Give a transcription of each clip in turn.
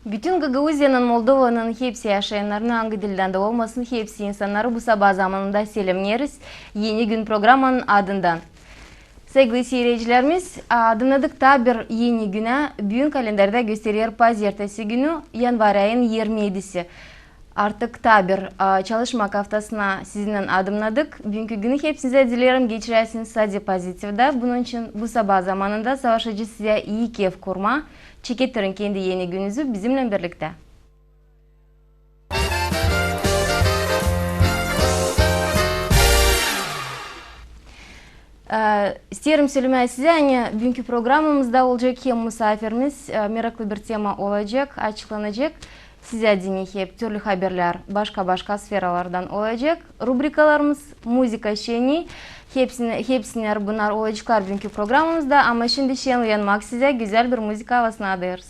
Bütün Gagauzyanın, Moldova'nın hepsi yaşayanlarını hangi dilden de olmasın hepsi insanları bu sabah zamanında selamlıyoruz. Yeni gün programının adından. Sevgili seyircilerimiz, adımladık da bir yeni güne bugün kalendarda gösteriyor pazartesi günü yanvar ayının 27'si. Artık da bir çalışma haftasına sizinle adımladık. Bugünkü günü hepsinize dilerim geçiresiniz sadece pozitifde. Bunun için bu sabah zamanında savaşıcı size iyi keyif kurma. Çekettirin kendi yeni gününüzü bizimle birlikte. İsterim söylemeye size, yani bugünkü programımızda olacak hem misafirimiz, meraklı bir tema olacak, açıklanacak. Size dinleyip türlü haberler başka sferalardan olacak. Rubrikalarımız, müzik şeni, hepsine bunlar olacaklar bugünkü programımızda. Ama şimdi şen uyanmak size güzel bir müzik havasına adıyoruz.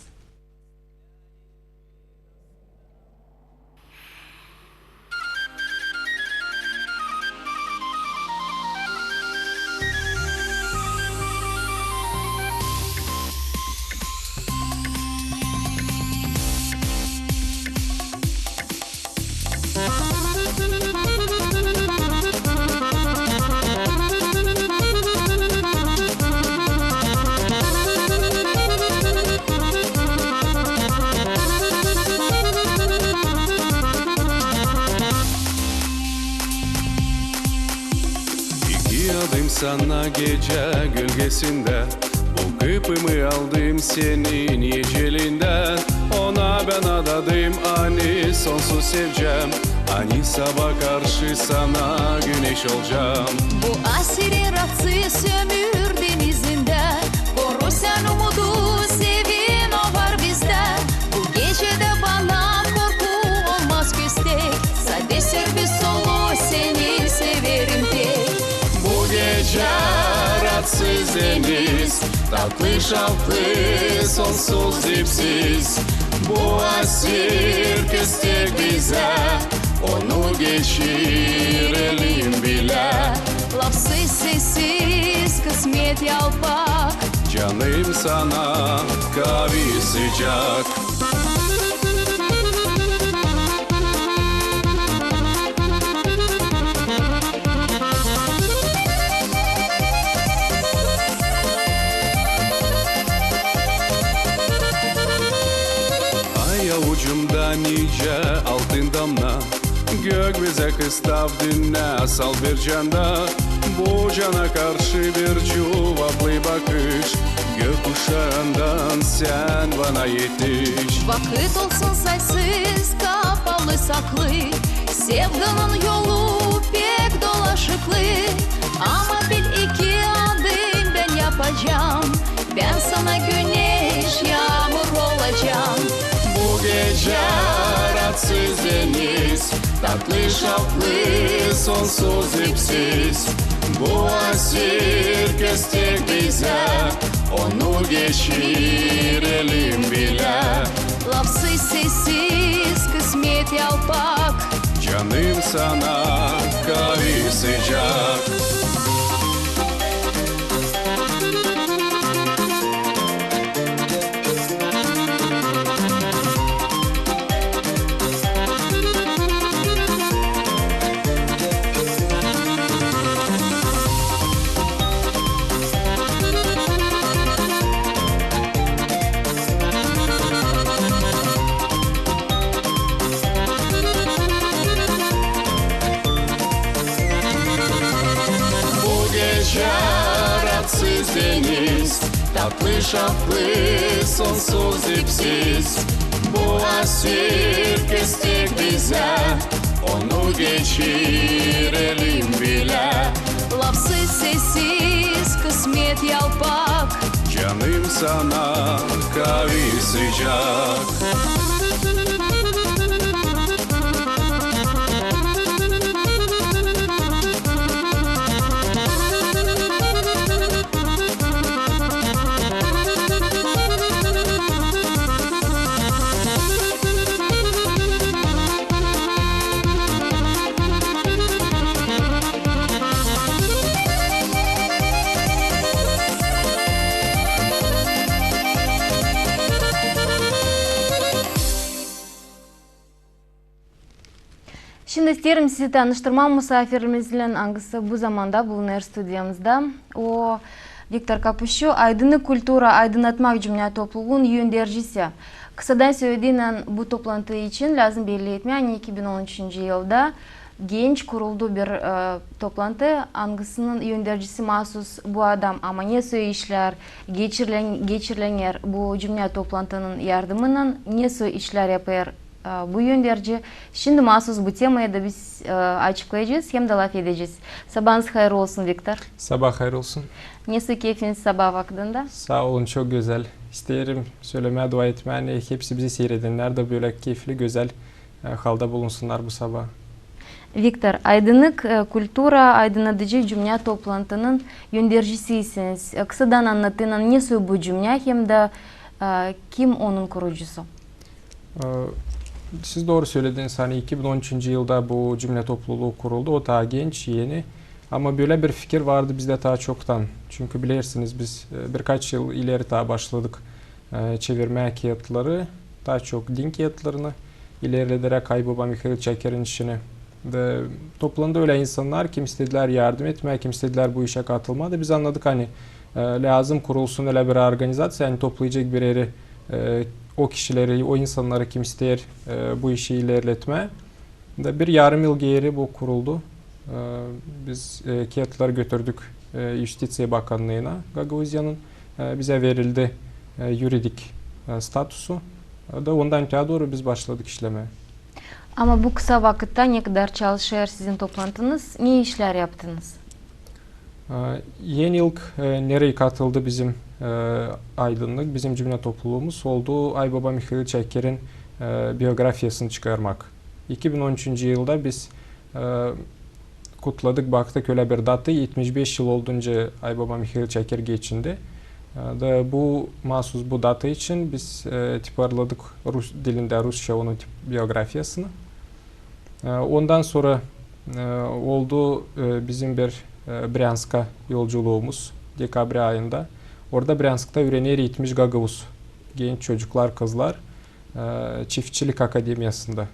Sana gece gölgesinde bu kıpımı aldım senin yecelinden. Ona ben adadım ani sonsuz sevcem, ani sabah karşı sana güneş olacağım. Bu asirin ratsı sömür denizinde, koru sen umudu, sevin o var bizde. Bu gecede bana korku olmaz köstek, sade servis solo seni severim tek. Gece rahatsız deniz, tatlı şartlı sonsuz dipsiz. Bu asir köstek bize, onu geçirelim bile. Lafsız sessiz kısmet yalpak, canım sana kahve sıcak. Ucumda nice altın damla, gök bize kıstav dinle sal bir canda. Bu cana karşı bir cevaplı bakış, gökkuşağından sen bana yetiş. Vakit olsun saysız kapalı saklı, sevdanın yolu pek dolaşıklı. Ama bil iki adım ben yapacağım, ben sana güneş yağmur olacağım. Bu gece rahatsız deniz, tatlı şaplı sonsuz ipsiz. Bu asir köstek bize, onu geçirelim bile. Lafsız sessiz kısmet yalpak, canım sana kahve sıcak. Rahatsız deniz, tatlı şaplı sonsuz ipsiz. Bu asir köstek bize, onu geçirelim bile. lafsız sessiz kısmet yalpak, canım sana kahve sıcak. Şimdi isterim sizi tanıştırmam misafirimizle hangisi bu zamanda bulunur stüdyamızda. O Viktor Kapuşu, Aydınlık Kultura Aydınlatmak Cümle Topluluğu'nun yöndericisi. Kısadan söylediğinden bu toplantı için lazım belli etmeyen 2013 yılda genç kuruldu bir toplantı. Hangisinin yöndericisi mahsus bu adam ama ne işler geçirilenler bu cümle toplantının yardımının ne işler yapar bu yönderici. Şimdi mahsus bu temaya da biz açıklayacağız hem de laf edeceğiz. Sabahınız hayırlı olsun Viktor. Sabah hayır olsun. Nasıl keyfiniz sabah vaktinde? Sağ olun, çok güzel. İsterim söylemeye, dua etmeye, hepsi bizi seyredenler de böyle keyifli, güzel halde bulunsunlar bu sabah. Viktor, Aydınlık Kultura Aydınlatıcı Cümle Toplantının yöndericisisiniz. Kısadan anlatın nasıl bu cümle hem de kim onun kurucusu? Siz doğru söylediniz. Hani 2013 yılda bu cümle topluluğu kuruldu. O daha genç, yeni. Ama böyle bir fikir vardı bizde daha çoktan. Çünkü bilirsiniz biz birkaç yıl ileri daha başladık çevirme kağıtları. Daha çok din kağıtlarını ilerlederek Aybaba Mikhail Çeker'in işini. Ve toplandı öyle insanlar, kim istediler yardım etmeye, kim istediler bu işe katılmaya. Biz anladık hani lazım kurulsun öyle bir organizasyon, yani toplayacak bir yeri, o kişileri, o insanları kim ister bu işi ilerletme. Bir yarım yıl geri bu kuruldu. Biz kağıtları götürdük Justiция Bakanlığı'na. Gagavuzya'nın bize verildi yuridik statüsü. Da ondan doğru biz başladık işlemeye. Ama bu kısa vakitte ne kadar çalışıyor sizin toplantınız? Ne işler yaptınız? Yeni ilk nereye katıldı bizim Aydınlık, bizim cümle topluluğumuz oldu Aybaba Mikhail Çeker'in biyografyasını çıkarmak. 2013 yılda biz kutladık, baktık öyle bir datı, 75 yıl olduğunca Aybaba Mikhail Çeker geçindi. Bu mahsus bu data için biz tiparladık Rus dilinde, Rusça onun biyografyasını. Ondan sonra oldu bizim bir Bryansk'a yolculuğumuz dekabr ayında. Orada Bryansk'ta öğrenci eğitmiş Gagavuz genç çocuklar, kızlar çiftçilik akademiyasında.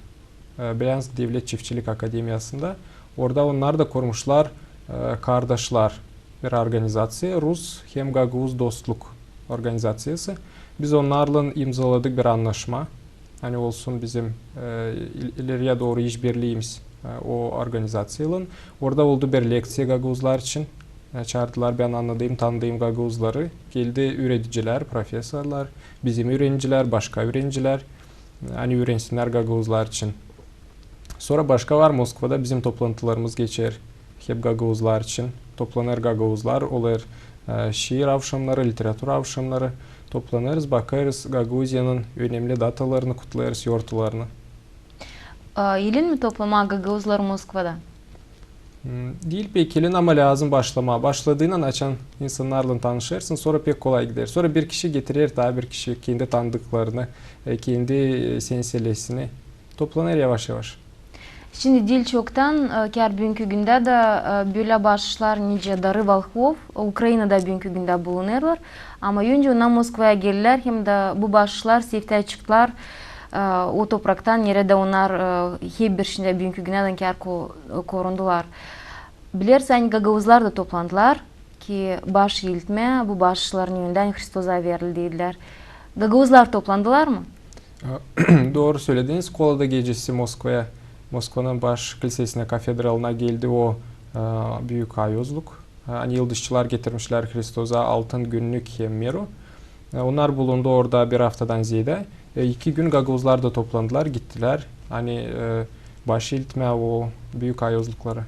Bryansk Devlet Çiftçilik Akademiyası'nda. Orada onlar da kurmuşlar kardeşler bir organizasyon. Rus hem Gagavuz Dostluk organizasyası. Biz onlarla imzaladık bir anlaşma. Hani olsun bizim ileriye doğru işbirliğimiz o organizasyonun. Orada oldu bir leksiya Gagavuzlar için. Çağırdılar, ben anladığım, tanıdığım Gagavuzları. Geldi üreticiler, profesörler, bizim öğrenciler, başka öğrenciler. Hani öğrensinler Gagavuzlar için. Sonra başka var Moskova'da bizim toplantılarımız geçer. Hep Gagavuzlar için. Toplanır Gagavuzlar, olur şiir akşamları, literatür akşamları. Toplanırız, bakarız Gagavuzya'nın önemli datalarını, kutlarız, yortularını. İlin mi toplama Gagavuzlar Moskova'da? Değil pek ilin ama lazım başlama. Başladığından açan insanlarla tanışırsın, sonra pek kolay gider. Sonra bir kişi getirir, daha bir kişi kendi tanıdıklarını, kendi senselesini toplanır yavaş yavaş. Şimdi dil çoktan, kar bugünkü günde de böyle başlar nice darı Volkhov, Ukrayna'da bugünkü günde bulunurlar. Ama önce ona Moskova'ya gelirler, hem de bu başlar sefteye çıktılar. O topraktan yere de onlar hep bir şimdi bugünkü güneden kar korundular. Bilirsen Gagavuzlar da toplandılar ki baş yiltme bu başların yönünden Hristos'a verildiler. Gagavuzlar toplandılar mı? Doğru söylediniz. Kolada gecesi Moskova'nın baş kilisesine, katedralına geldi o büyük ayozluk. Hani yıldızçılar getirmişler Hristos'a altın günlük meru. Onlar bulundu orada bir haftadan ziyade. 2 gün Gagavuzlar da toplandılar, gittiler. Hani baş iltme o büyük ayozluklara.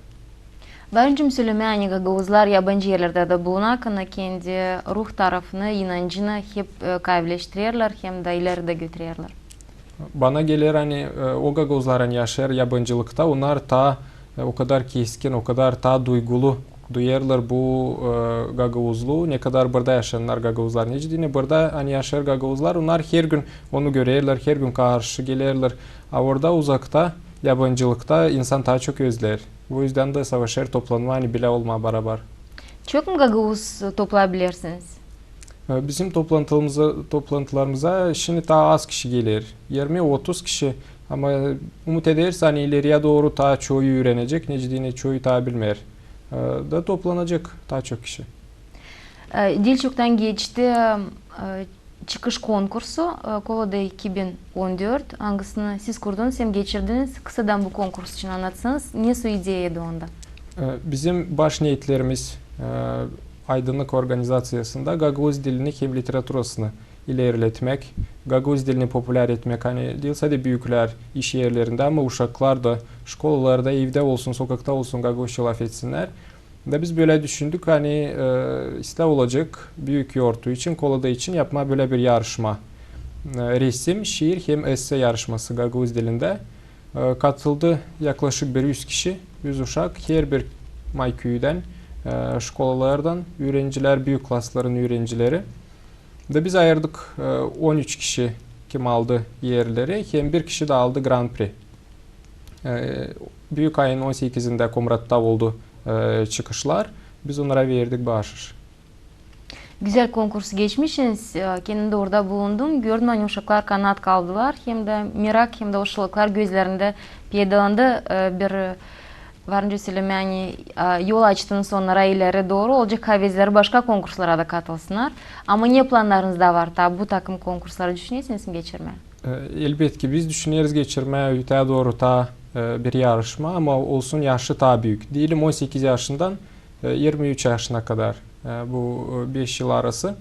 Varıncım söylemeye hani Gagavuzlar yabancı yerlerde de bulunarken kendi ruh tarafını, inancını hep kaybettirirler hem de ileride götürürler. Bana gelir hani o Gagavuzlar hani yaşar yabancılıkta, onlar ta o kadar keskin, o kadar ta duygulu duyarlar bu Gagavuzluğu. Ne kadar burada yaşayanlar Gagavuzlar necdini, burada hani yaşar Gagavuzlar, onlar her gün onu görürler, her gün karşı gelirler. Orada uzakta, yabancılıkta insan daha çok özler. Bu yüzden de savaşlar toplanma hani bile olma beraber. Çok mu Gagavuz toplayabilirsiniz? Bizim toplantılarımıza şimdi daha az kişi gelir. 20-30 kişi Ama umut ederiz hani ileriye doğru daha çoğu öğrenecek, necdine çoğu daha bilmer. Da toplanacak daha çok kişi. Dilçok'tan geçti çıkış konkursu Kolada 2014. Hangisini siz kurdunuz hem geçirdiniz? Kısadan bu konkurs için anlatsanız. Nasıl ideyaydı onda? Bizim baş niyetlerimiz aydınlık organizasyasında Gagavuz dilini hem literaturasını ilerletmek, Gagavuz dilini popüler etmek. Hani değil sadece büyükler iş yerlerinde ama uşaklar da şkolalarda, evde olsun, sokakta olsun Gagavuzca laf etsinler. Da biz böyle düşündük hani ister olacak büyük yortu için, Kolada için yapma böyle bir yarışma. Resim, şiir hem esse yarışması Gagavuz dilinde. Katıldı yaklaşık 100 kişi, 100 uşak, her bir mayköyden, şkolalardan öğrenciler, büyük klasların öğrencileri. Da biz ayırdık 13 kişi kim aldı yerleri, hem bir kişi de aldı Grand Prix. Büyük ayın 18'inde Komrat'ta oldu çıkışlar. Biz onlara verdik bahşiş. Güzel konkursu geçmişsiniz. Kendim de orada bulundum. Gördüm hani uşaklar kanat kaldılar. Hem de merak hem de hoşluklar gözlerinde peydalandı. Bir varınca söyleyeyim yani yol açtınız onlara ileri doğru. Olacak havezleri başka konkurslara da katılsınlar. Ama ne planlarınızda var? Tabi bu takım konkursları düşünüyorsunuz mu geçirmeye? Elbette biz düşünüyoruz geçirmeye öteye doğru ta bir yarışma ama olsun yaşı daha büyük. Diyelim 18 yaşından 23 yaşına kadar bu 5 yıl arası.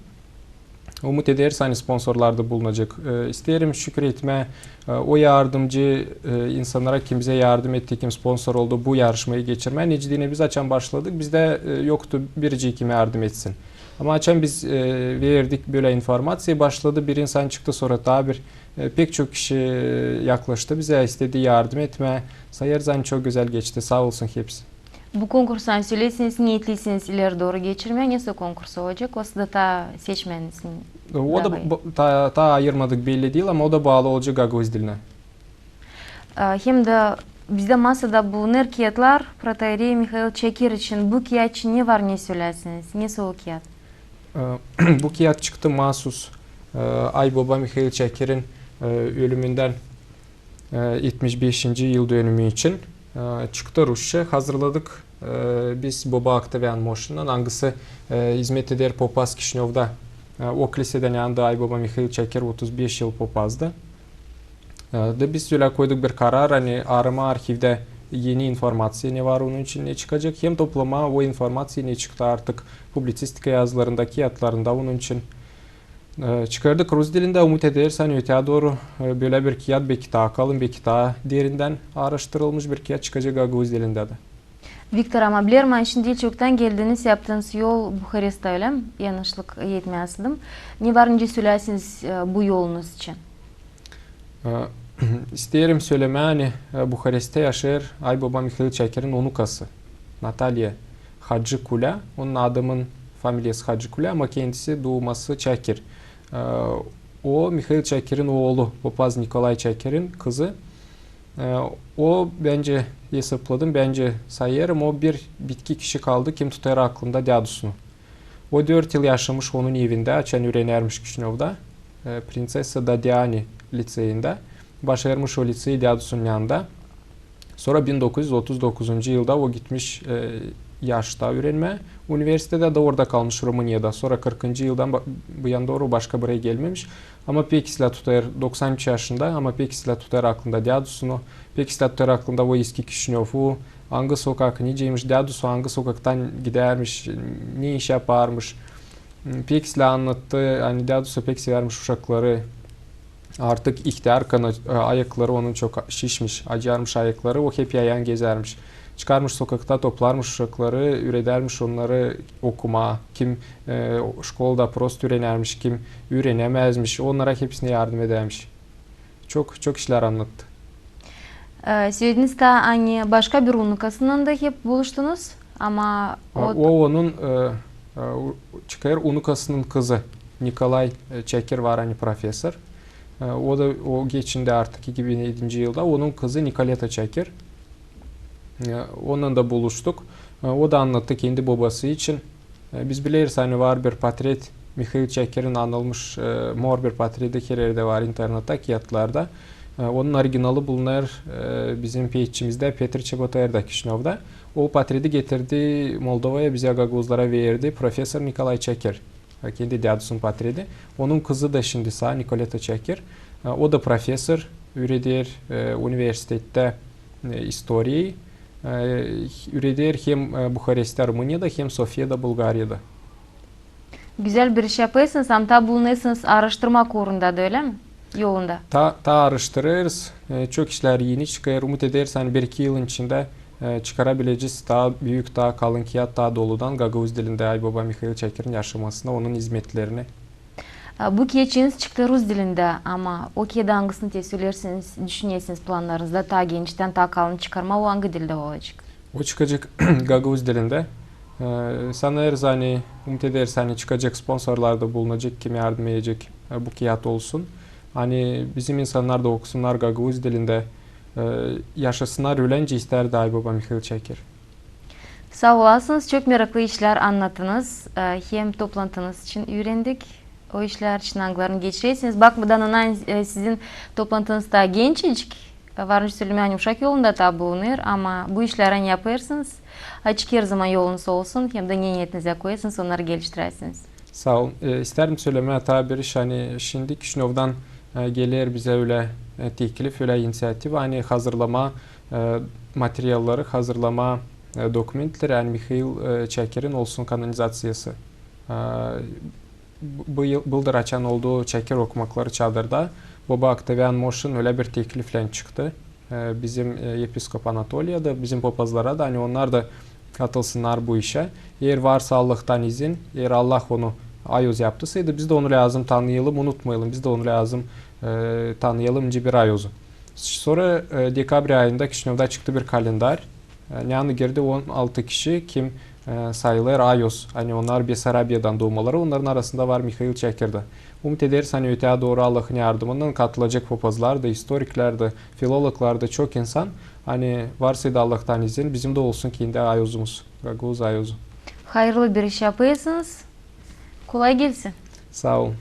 Umut ederiz hani sponsorlarda bulunacak. İsterim şükür etme o yardımcı insanlara kim bize yardım etti, kim sponsor oldu bu yarışmayı geçirmeye. Necidine biz açan başladık. Bizde yoktu birci kim yardım etsin. Ama açan biz verdik böyle informasyon başladı. Bir insan çıktı sonra daha bir pek çok kişi yaklaştı. Bize istediği yardım etme. Sayarız çok güzel geçti. Sağ olsun hepsi. Bu konkurstan söyleyseniz niyetliyseniz ileri doğru geçirmeye nasıl konkurs olacak? O da ta seçmenisinin. O da ta ayırmadık belli değil ama o da bağlı olacak Gagavuz diline. Hem de bizde masada bulunur kağıtlar Protoiarey Mikhail Çakir için. Bu kağıt için ne var ne söylersiniz? Nasıl o kağıt? Bu kağıt çıktı mahsus Aybaba Mikhail Çakir'in ölümünden 75. yıl dönümü için. Çıktı Rusça hazırladık. Biz Baba Aktavian Moşin'den hangisi hizmet eder Popaz Kişinyov'da o liseden yanında Aybaba Mikhail Çakir 35 yıl popazdı. Da biz öyle koyduk bir karar hani arama arşivde yeni informasyon ne var onun için ne çıkacak hem toplama o informasyon ne çıktı artık publisistika yazılarında kağıtlarında onun için çıkardık. Rus dilinde umut ederiz hani öteye doğru böyle bir kağıt belki daha kalın belki daha derinden araştırılmış bir kağıt çıkacak Gagavuz dilinde de. Viktor ama bilir için Dilçok'tan geldiniz yaptığınız yol Bukarest'te öyle mi? Yanlışlık yetmezdim. Ne var önce söylersiniz bu yolunuz için? İsterim söyleme hani Bukarest'te yaşar Aybaba Mikhail Çakir'in onukası Natalya Hacı Kula. Onun adamın familyası Hacı Kula ama kendisi doğması Çakir. O Mikhail Çakir'in oğlu Popaz Nikolay Çakir'in kızı. O bence hesapladım bence sayarım o bir bitki kişi kaldı kim tutar aklında dadusunu. O 4 yıl yaşamış onun evinde açan öğrenermiş Kişinyov'da. Prinsessa Dadiani liseyinde. Başarmış o liseyi dadusunun yanında. Sonra 1939. yılda o gitmiş yaşta öğrenme. Üniversitede de orada kalmış Romanya'da. Sonra 40. yıldan bu yana doğru başka buraya gelmemiş. Ama pek silah tutar 93 yaşında ama pek silah tutar aklında dadusunu. Pek silah tutar aklında o eski Kişinyov'u. Hangi sokak niceymiş dadusu hangi sokaktan gidermiş ne iş yaparmış. Pek silah anlattı. Hani dadusu pek severmiş uşakları. Artık ihtiyar kanı ayakları onun çok şişmiş, acarmış ayakları. O hep yayan gezermiş. Çıkarmış sokakta toplarmış uşakları, üredermiş onları okuma. Kim şkolda prost öğrenermiş, kim öğrenemezmiş. Onlara hepsine yardım edermiş. Çok işler anlattı. Söylediniz de hani başka bir unukasından da hep buluştunuz ama o onun çıkar unukasının kızı Nikolay Çakir var hani profesör. O da o geçinde artık 2007. yılda onun kızı Nikoleta Çakir. Onunla da buluştuk. O da anlattı kendi babası için. Biz biliriz hani var bir portret Mikhail Çakir'in anılmış mor bir portreti her yerde var internette kağıtlarda. Onun orijinali bulunar bizim peyçimizde Petr Çebotayr'da Kişinov'da. O patridi getirdi Moldova'ya, bize Gagavuzlara verdi Profesör Nikolay Çeker. Kendi dedusun patridi. Onun kızı da şimdi sağ Nikoleta Çeker. O da profesör. Üreder üniversitette istoriyi. Üreder hem Bukarest'te Rumuniyada hem Sofya'da Bulgarya'da. Güzel bir iş yapıyorsunuz ama tabi bulunuyorsunuz araştırma korunda da öyle mi? Yolunda. Ta araştırırız. Çok işler yeni çıkar. Umut ederiz hani 1-2 yılın içinde çıkarabileceğiz daha büyük, daha kalın kağıt, daha doludan Gagavuz dilinde Aybaba Mikhail Çeker'in yaşamasına, onun hizmetlerini. Bu keçiniz çıktı Rus dilinde ama o kedi hangisini de söylersiniz, düşünüyorsunuz planlarınızda ta gençten ta kalın çıkarma o hangi dilde olacak? O çıkacak Gagavuz dilinde. Sanırız hani umut ederiz hani çıkacak sponsorlar da bulunacak, kim yardım edecek bu kağıt olsun. Hani bizim insanlar da okusunlar Gagavuz dilinde. Yaşasınlar ölence isterdi Aybaba Mikhail Çeker. Sağ olasınız. Çok meraklı işler anlattınız. Hem toplantınız için öğrendik. O işler için anglarını geçirirsiniz. Bakmadan sizin toplantınız da gençcik. Varınç Süleyman Uşak yolunda da bulunur ama bu işlerini yaparsınız. Açık her zaman yolunuz olsun. Hem de niyetinize koyarsınız, onları geliştirirsiniz. Sağ olun. İsterim söylemeye tabi bir iş hani şimdi Kişinov'dan gelir bize öyle teklif, öyle inisiyatif, hani hazırlama materyalları, hazırlama dokumentleri, yani Mikhail Çeker'in olsun kanonizasyası. Bu yıldır açan olduğu Çeker okumakları çadırda Baba Octavian Moş'un öyle bir teklifle çıktı. Bizim Yepiskop Anatolia'da, bizim papazlara da hani onlar da katılsınlar bu işe. Eğer varsa Allah'tan izin, eğer Allah onu ayoz yaptısaydı biz de onu lazım tanıyalım, unutmayalım. Biz de onu lazım tanıyalım bir ayozu. Sonra dekabr ayında Kişinov'da çıktı bir kalender. Yani girdi 16 kişi kim sayılır ayoz. Hani onlar Besarabya'dan doğmaları, onların arasında var Mikhail Çeker'de. Umut ederiz hani öteye doğru Allah'ın yardımından katılacak papazlar da, historikler de, filologlar da çok insan. Hani varsa da Allah'tan izin bizim de olsun kendi ayozumuz. Gagavuz ayozu. Hayırlı bir iş yapıyorsunuz. Kolay gelsin. Sağ olun.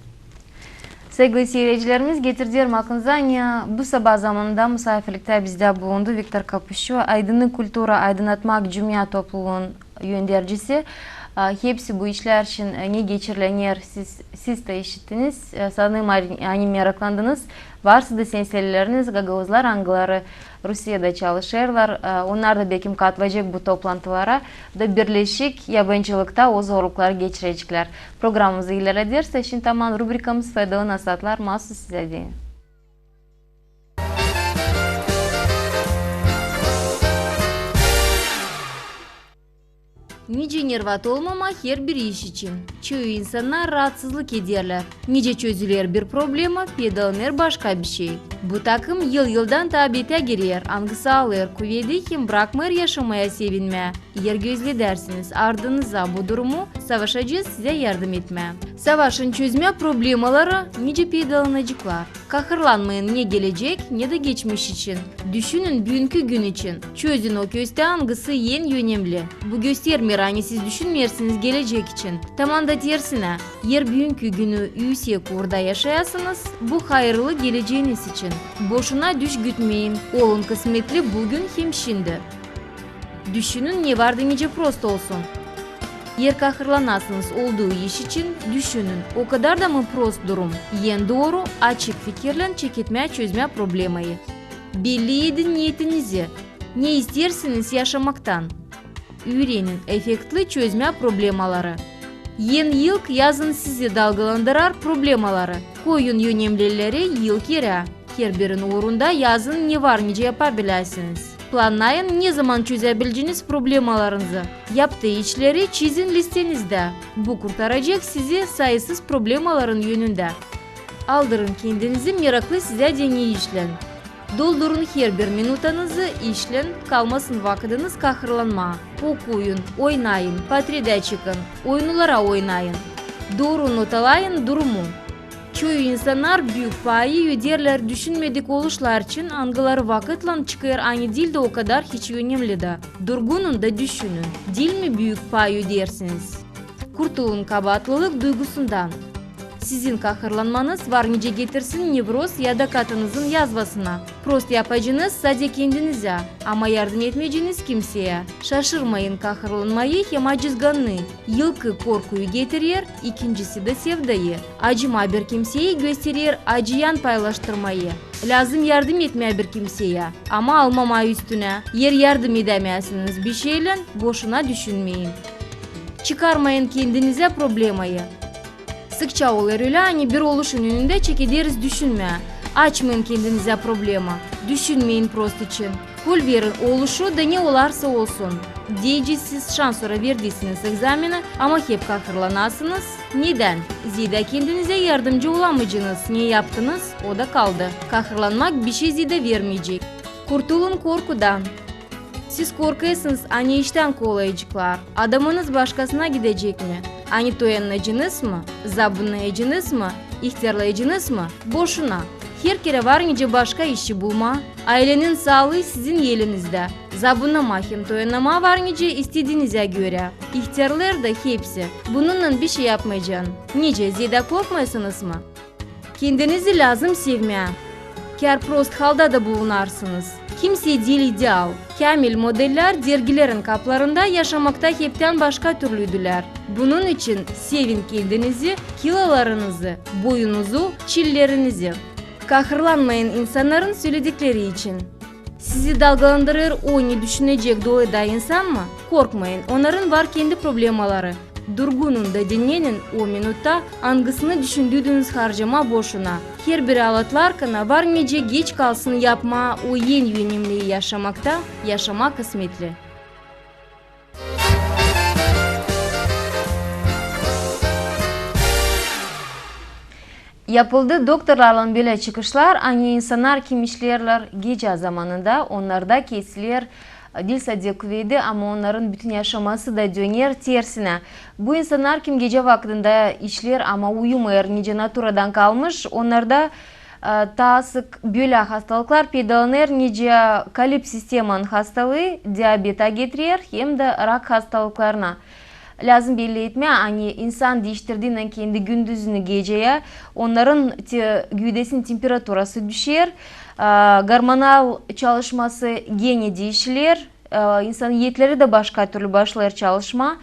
Sevgili seyircilerimiz, getirdiğim aklınızdan ya bu sabah zamanında misafirlikte bizde bulundu Viktor Kapışo, aydınlık kultura aydınlatmak cümle topluluğun yöndericisi. Hepsi bu işler için ne geçirilenler siz de işittiniz. Sanırım hani meraklandınız. Varsa da senselileriniz, Gagavuzlar, Angları Rusya'da çalışırlar. Onlar da belki katılacak bu toplantılara da birleşik yabancılıkta o zorlukları geçirecekler. Programımızı ilerledirse şimdi tamam rubrikamız faydalı nasatlar mahsus size deyin. Nice nervat olmama her bir iş için. Çoğu insanlar rahatsızlık ederler. Nice çözülür bir problema, pedalanır başka bir şey. Bu takım yıldan tabite girer, angısı alır, kuvveti hem bırakmır yaşamaya sevinmeye. Yer gözle dersiniz, ardınıza bu durumu savaşacağız size yardım etmeye. Savaşın çözme problemaları nice pedalanacaklar. Kahırlanmayın ne gelecek ne de geçmiş için. Düşünün bugünkü gün için. Çözün o köste angısı en önemli. Bu gösterme hani siz düşünmüyorsunuz gelecek için. Tamam da tersine. Yer bugünkü günü üyse kurda yaşayasınız. Bu hayırlı geleceğiniz için. Boşuna düş gütmeyin. Olun kısmetli bugün hem şimdi. Düşünün ne vardı nice prost olsun. Yer kahırlanasınız olduğu iş için düşünün. O kadar da mı prost durum? En doğru açık fikirle çekitmeye çözme problemayı. Belli edin niyetinizi. Ne istersiniz yaşamaktan? Öğrenin efektli çözme problemaları. En ilk yazın sizi dalgalandırar problemaları. Koyun önemlileri ilk yere. Her birinin uğrunda yazın ne var nice yapabilirsiniz. Planlayın ne zaman çözebileceğiniz problemalarınızı. Yaptığı işleri çizin listenizde. Bu kurtaracak sizi sayısız problemaların yönünde. Aldırın kendinizi meraklı size deney işlen. Doldurun her bir minutanızı işlen, kalmasın vakitiniz kahırlanma. Okuyun, oynayın, patride çıkın, oyunlara oynayın. Doğru notalayın durumu. Çoğu insanlar büyük payı öderler düşünmedik oluşlar için angıları vakitle çıkıyor aynı dil de o kadar hiç önemli de. Durgunun da düşünün. Dil mi büyük pay ödersiniz? Kurtulun kabahatlılık duygusundan. Sizin kahırlanmanız var nice getirsin nevroz ya da katınızın yazmasına. Prost yapacağınız sadece kendinize ama yardım etmeyeceğiniz kimseye. Şaşırmayın kahırlanmayı hem acızganlığı. Yılkı korkuyu getirir, ikincisi de sevdayı. Acıma bir kimseyi gösterir, acıyan paylaştırmayı. Lazım yardım etmeye bir kimseye ama almama üstüne. Yer yardım edemezsiniz bir şeyle boşuna düşünmeyin. Çıkarmayın kendinize problemayı. Sıkça olur öyle hani bir oluşun önünde çekideriz düşünme. Açmayın kendinize problema. Düşünmeyin prost için. Kul verin oluşu da ne olarsa olsun. Diyece siz şansora verdiysiniz egzameni ama hep kahırlanasınız. Neden? Zira kendinize yardımcı olamayacağınız. Ne yaptınız? O da kaldı. Kahırlanmak bir şey zira vermeyecek. Kurtulun korkudan. Siz korkuyorsunuz hani işten kolaycıklar. Adamınız başkasına gidecek mi? Hani toyanacağınız mı? Zabınlayacağınız mı? İhtiyarlayacağınız mı? Boşuna. Her kere var nice başka işi bulma. Ailenin sağlığı sizin elinizde. Zabınlama hem toyanama var nice istediğinize göre. İhtiyarlar da hepsi. Bununla bir şey yapmayacaksın. Nice ziyade korkmayasınız mı? Kendinizi lazım sevmeye. Kar prost halda da bulunarsınız. Kimse değil ideal. Kamil modeller dergilerin kaplarında yaşamakta hepten başka türlüdüler. Bunun için sevin kendinizi, kilolarınızı, boyunuzu, çillerinizi. Kahırlanmayın insanların söyledikleri için. Sizi dalgalandırır o ne düşünecek dolayda insan mı? Korkmayın, onların var kendi problemaları. Durgunun da dinlenin o minutta hangisini düşündüğünüz harcama boşuna. Her bir alatlarkana var nice geç kalsın yapma o en önemliyi yaşamakta, yaşama kısmetli. Yapıldı doktorlarla böyle çıkışlar, hani insanlar kim işlerler gece zamanında, onlarda kesilir, dilse dökülüydü ama onların bütün yaşaması da döner tersine. Bu insanlar kim gece vaktinde işler ama uyumayır, nice naturadan kalmış, onlarda daha sık böyle hastalıklar pedalanır, nice kalp sistemin hastalığı, diyabete getirir hem de rak hastalıklarına. Lazım belli etme, hani insan değiştirdiğinden kendi gündüzünü geceye, onların güdesinin temperatürası düşer, hormonal çalışması gene değişir, insanın yetleri de başka türlü başlar çalışma,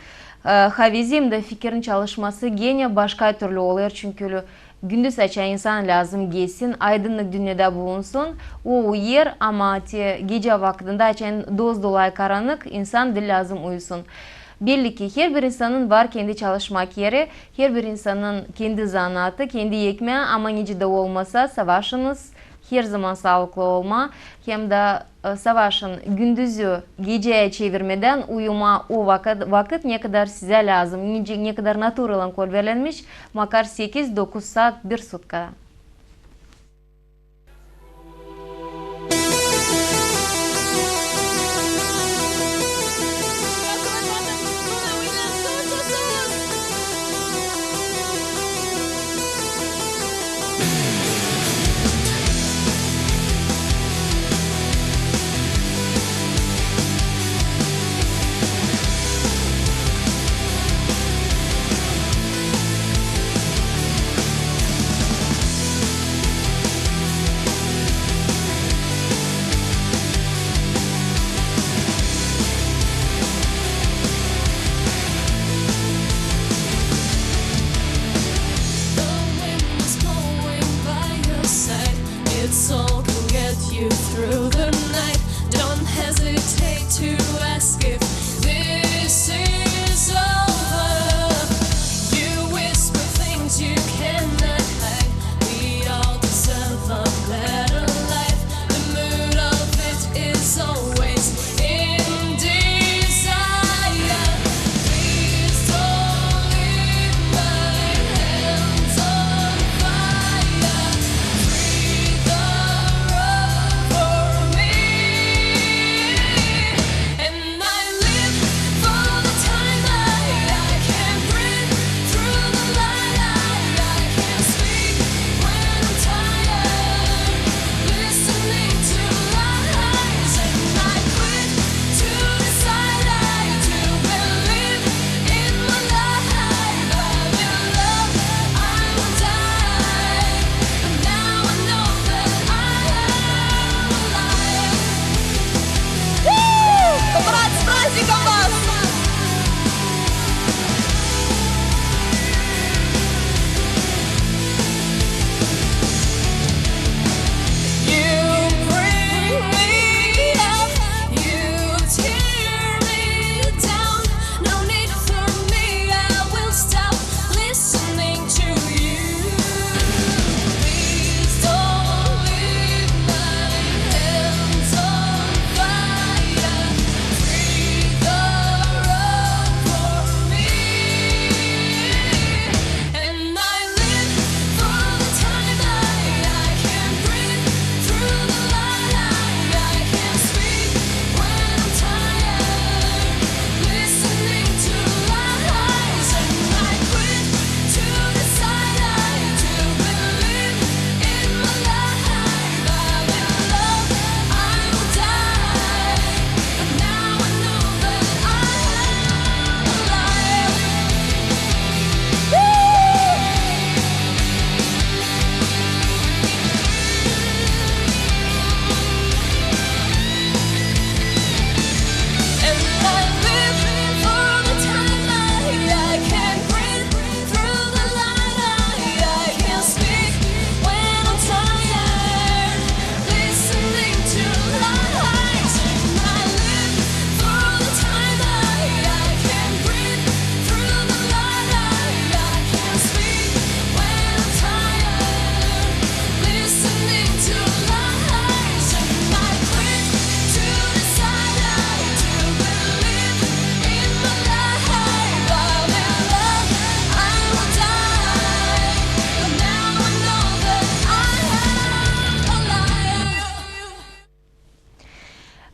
havizim de fikrin çalışması gene başka türlü olur çünkü gündüz açan insan lazım geçsin, aydınlık dünyada bulunsun, o uyur ama gece vaktinde açan doz dolayı karanlık insan da lazım uyusun. Belli ki her bir insanın var kendi çalışmak yeri, her bir insanın kendi zanaatı, kendi ekmeği ama nice de olmasa savaşınız her zaman sağlıklı olma. Hem de savaşın gündüzü geceye çevirmeden uyuma o vakit ne kadar size lazım, ne kadar naturalan kol verilmiş, makar 8-9 saat bir sutka.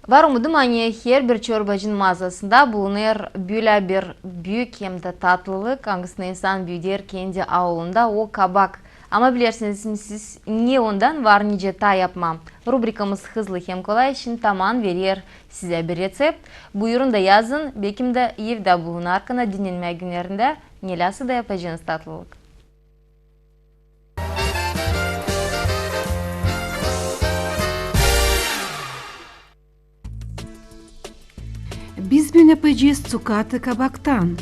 Var umudum hani her bir çorbacının mağazasında bulunur böyle bir büyük hem de tatlılık. Hangısını insan büyüder kendi ağolunda o kabak. Ama bilirsiniz mi siz niye ondan var nice ta yapmam. Rubrikamız hızlı hem kolay için tamam verir size bir resept. Buyurun da yazın. Bekim de evde bulun arkana dinlenme günlerinde nelası da yapacağınız tatlılık. Biz bugün yapacağız çikolata kabaktan.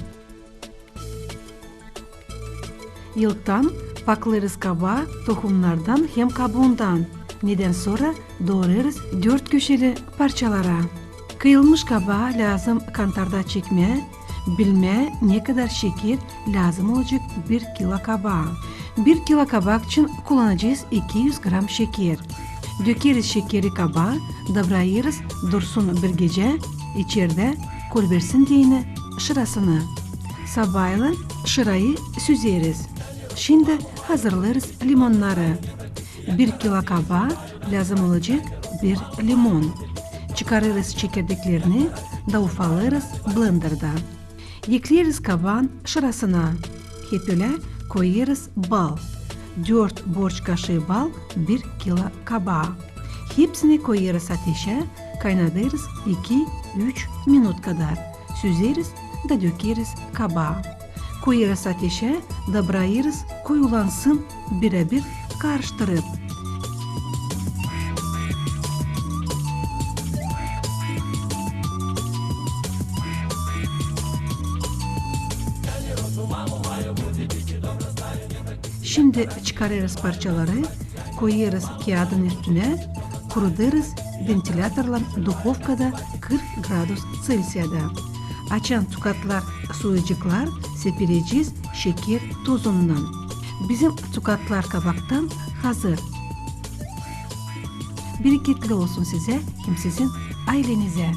Yıldan paklarız kabağı tohumlardan hem kabuğundan. Neden sonra doğrarız 4 köşeli parçalara. Kıyılmış kabağı lazım kantarda çekme, bilme ne kadar şeker lazım olacak 1 kilo kabağı. 1 kilo kabak için kullanacağız 200 gram şeker. Dökeriz şekeri kabağa, davrayırız dursun bir gece. İçeride kulbersin diyene şırasını. Sabahleyin şırayı süzeriz. Şimdi hazırlarız limonları. 1 kilo kabağa lazım olacak 1 limon. Çıkarırız çekirdeklerini da ufalarız blenderda. Ekleriz kabağın şırasına. Hepile koyarız bal. 4 borç kaşığı bal 1 kilo kabağa. Hepsini koyarız ateşe, kaynatırız 2-3 minut kadar. Süzeriz da dökeriz kabağa. Koyarız ateşe, davrayırız, koyulansın birebir karıştırıp. Şimdi çıkarırız parçaları, koyarız kağıdın üstüne, kuruturuz ventilatorla duhovkada 40 gradus Celsiyada. Açan tukatlar, soyucuklar sepireceğiz şeker tozundan. Bizim tukatlar kabaktan hazır. Bereketli olsun size, hem sizin ailenize.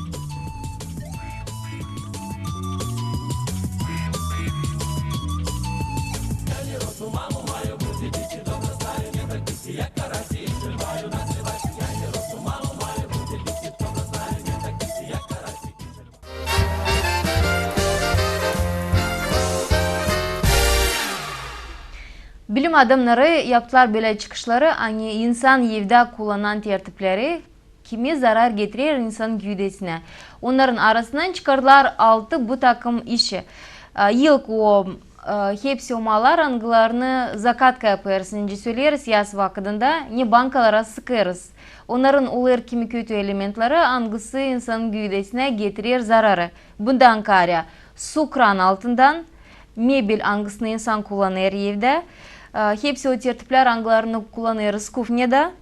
Bilim adamları yaptılar böyle çıkışları, hani insan evde kullanan tertipleri kimi zarar getirir insan güdesine. Onların arasından çıkardılar 6 bu takım işi. İlk o hepsi o mallar angılarını zakatka yaparız, ince söyleriz yaz vakitinde, ne bankalara sıkarız. Onların olur kimi kötü elementleri angısı insan güdesine getirir zararı. Bundan kare su kran altından mebel angısını insan kullanır evde. Hepsi o tertipler angılarını kullanırız kufneda.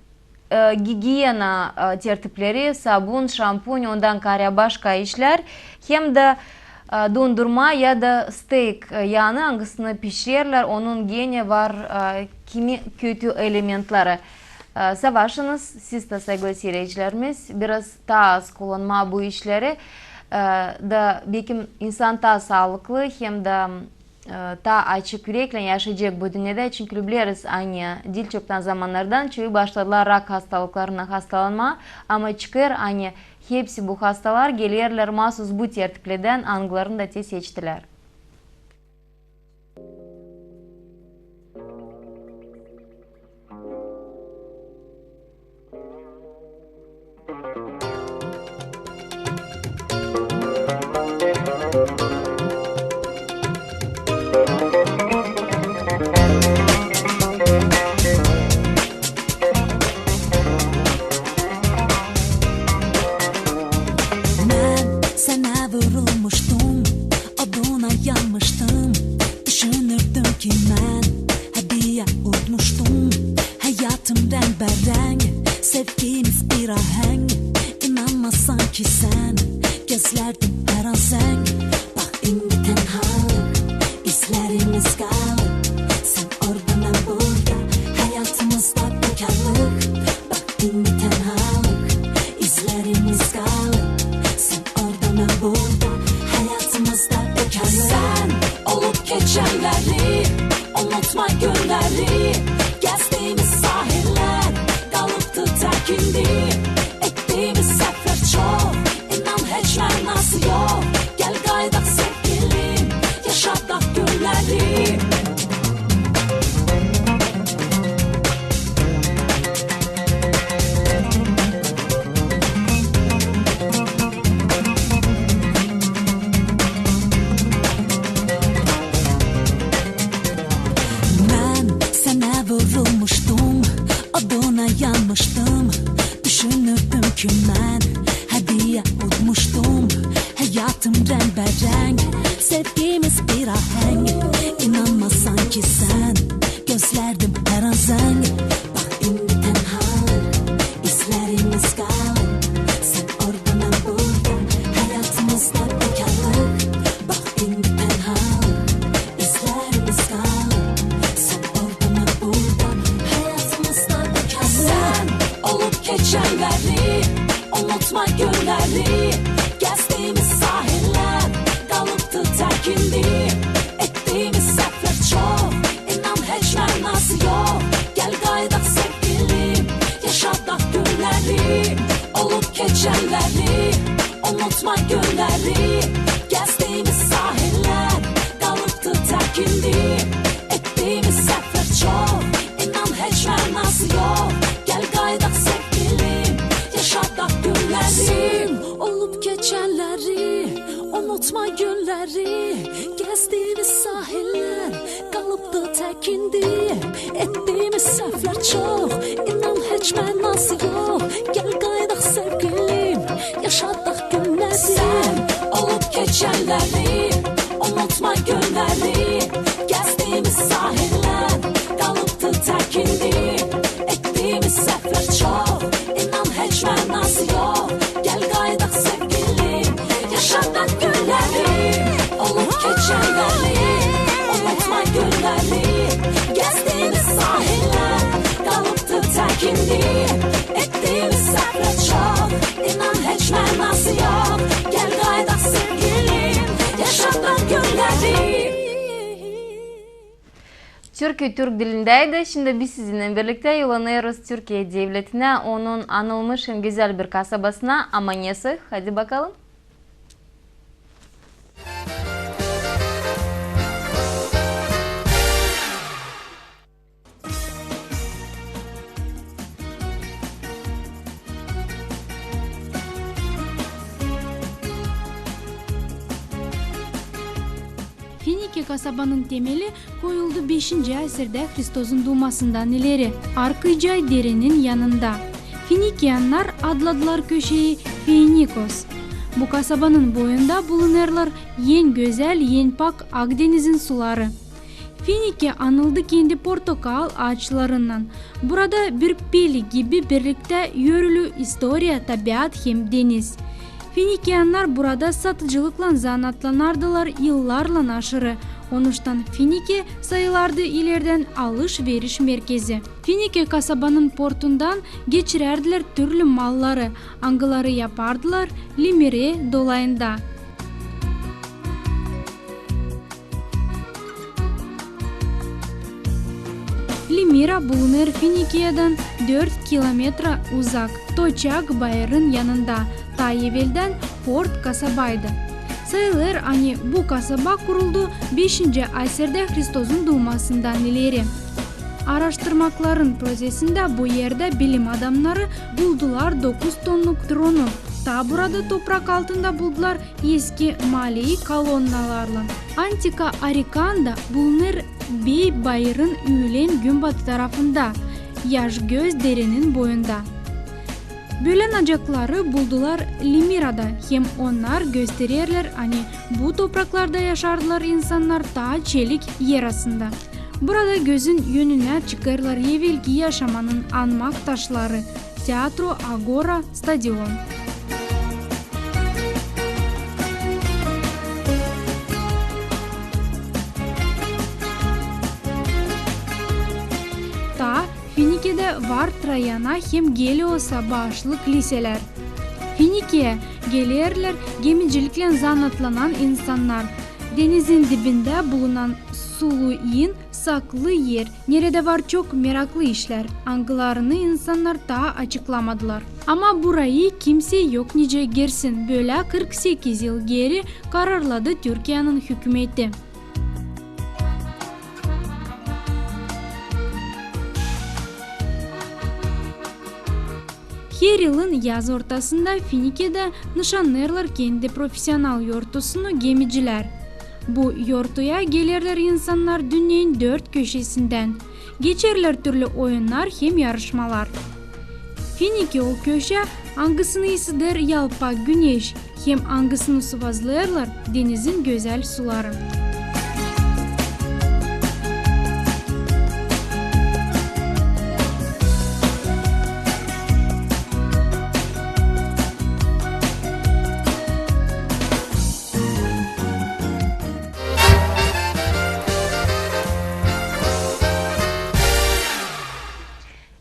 Gigiyena tertipleri, sabun, şampun, ondan kare başka işler. Hem de dondurma ya da steak yani angısını pişirirler. Onun gene var kimi kötü elementleri. Savaşınız, siz de sevgili seyircilerimiz, biraz daha az kullanma bu işleri. Da bekim insan daha sağlıklı hem de ta açık yürekle yaşayacak bu dünyada, çünkü biliriz aynı dil çoktan zamanlardan çünkü başladılar rak hastalıklarına hastalanma ama çıkar aynı hepsi bu hastalar gelirler mahsus bu tertiplerden angılarını da tez seçtiler. Geçenleri, unutma günleri, gezdiğimiz sahiller, kalıptı terkindi, ettiğimiz sefer çok. Çünkü ben hediye unutmuştum. Hayatım rengarenk, sevgimiz bir ahenk. İnanmasan ki sen, gözlerdim her an zenk. Bak indi tenha, izlerimiz kalır. Sen oradan ben buradan, hayatımızda bekarlık. Bak indi tenha, izlerimiz kalır. Sen oradan ben buradan, hayatımızda bekarlık. Sen olup geçenleri, unutma günleri. Gezdiğimiz sahiller, kalıptı terkindi. Ettiğimiz sefer çok, inan hiç manası yok. Gel gaydak sevgilim, yaşadak günleri. Olup geçenleri, unutma günleri. Gezdiğimiz sahiller, kalıptı terkindi. Ettiğimiz sefer çok, inan hiç manası yok. Gel gaydak sevgilim, yaşadak günleri. Olup geçenleri, unutma günleri. Gezdiğimiz sahiller, kalıptı tekindi. Ettiğimiz sefler çok, inan hiç manası yok. Gel gaydak sevgilim, yaşadık günleri. Sen olup geçenleri, unutma günleri. Gezdiğimiz sahiller, kalıptı tekindi. Ettiğimiz sefler çok, inan hiç manası yok. Gel gaydak sevgilim, yaşadık günleri. Olup geçenleri, unutma günleri. Gezdiğimiz sahiller, kalıptı terkindi. Ettiğimiz sefler çok, inan hiç manası yok. Gel gaydak sevgilim, yaşadık günleri. Türkiye Türk dilindeydi. Şimdi biz sizinle birlikte yollanıyoruz Türkiye devletine, onun anılmış güzel bir kasabasına, Amanyası. Hadi bakalım. Finike kasabanın temeli koyuldu 5. asırda Hristos'un doğmasından ileri Arkıcay derinin yanında. Finikiyanlar adladılar köşeyi Finikos. Bu kasabanın boyunda bulunurlar en güzel, en pak Akdeniz'in suları. Finike anıldı kendi portakal ağaçlarından. Burada bir peli gibi birlikte yörülü historia, tabiat hem deniz. Finikiyanlar burada satıcılıkla zanatlanardılar yıllarla aşırı. Onuştan Finike sayılardı ileriden alış-veriş merkezi. Finike kasabanın portundan geçirerdiler türlü malları, angıları yapardılar Limire dolayında. Limira bulunur Finike'den 4 kilometre uzak, Toçak Bayır'ın yanında. Ta evvelden Port kasabaydı. Sayılır hani bu kasaba kuruldu 5. asırda Hristos'un doğmasından ileri. Araştırmaların prosesinde bu yerde bilim adamları buldular 9 tonluk tronu. Ta burada toprak altında buldular eski maliyi kolonnalarla. Antika Arikan'da bulunur Bey Bayır'ın üyülen günbatı tarafında, Yaş Göz derinin boyunda. Bölenacakları buldular Limira'da, hem onlar gösterirler hani bu topraklarda yaşardılar insanlar ta çelik yer aslında. Burada gözün yönüne çıkarlar evvelki yaşamanın anmak taşları, tiyatro, agora, stadion. Ta Finike'de var Trajana hem Gelios'a bağışlı liseler. Finike'ye gelirler gemicilikle zanatlanan insanlar. Denizin dibinde bulunan sulu in saklı yer. Nerede var çok meraklı işler. Angılarını insanlar daha açıklamadılar. Ama burayı kimse yok nice girsin. Böyle 48 yıl geri kararladı Türkiye'nin hükümeti. Her yılın yaz ortasında Finike'de nişanlarlar kendi profesyonel yortusunu gemiciler. Bu yortuya gelirler insanlar dünyanın 4 köşesinden. Geçerler türlü oyunlar hem yarışmalar. Finiki ol köşe angısını ısıdır yalpa güneş, hem angısını sıvazlarlar denizin güzel suları.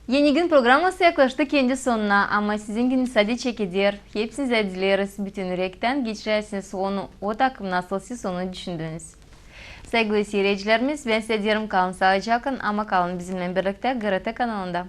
Yeni gün programması yaklaştı kendi sonuna ama sizin gününüz hadi çekilir. Hepsinize dileriz bütün yürekten geçirersiniz onu o takım nasıl siz onu düşündünüz. Sevgili seyircilerimiz ben size diyorum kalın sağlıcakla ama kalın bizimle birlikte GRT kanalında.